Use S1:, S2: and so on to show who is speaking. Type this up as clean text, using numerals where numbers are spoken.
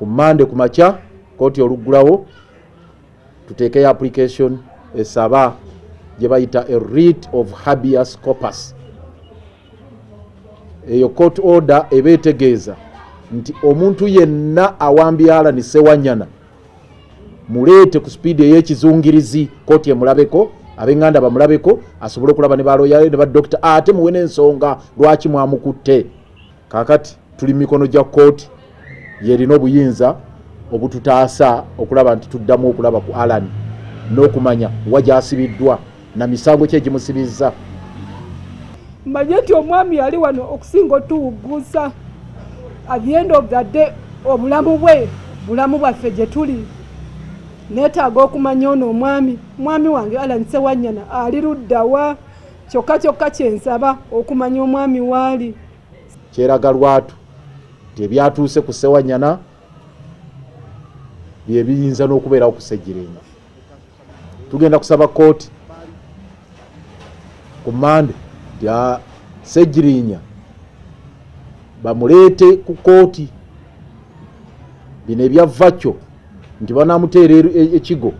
S1: ku Monday ku makya kooti oluggulawo tuteekeyo application esaba gye bayita a writ of habeas corpus. Eyo court order eba etegeeza nti omuntu yenna awambye Allan Ssewanyana muleete ku speedi ey'ekizungirizi kooti emulabeko, ab'enganda bamulabeko, asobole okulaba ne baloya ne ba doctor ate muwe n'ensonga lwaki mwamukutte. Kaakati tuli mikono gya kooti yerina obuyinza obututaasa okulaba nti tuddamu okulaba ku Allan n'okumanya wa gy'asibiddwa na misango ki egimusibizza.
S2: Manye nti omwami yali wano okusinga otuwugguza. At the end of the day obulamu bwe bulamu bwaffe gye tuli. Neetaaga okumanya ono mwami wange Allan Ssewanyana ali luddawa. Kyokka kyensaba okumanya omwami waali.
S1: Kyeraga lwatu tebyatuuse ku Ssewanyana bye biyinza n'okubeerawo ku Ssegirinya. Tugenda kusaba kooti ku Monday ya Ssegirinya bamuleete ku kooti. Bino ebyavva kyo nti banaamuteera ekigo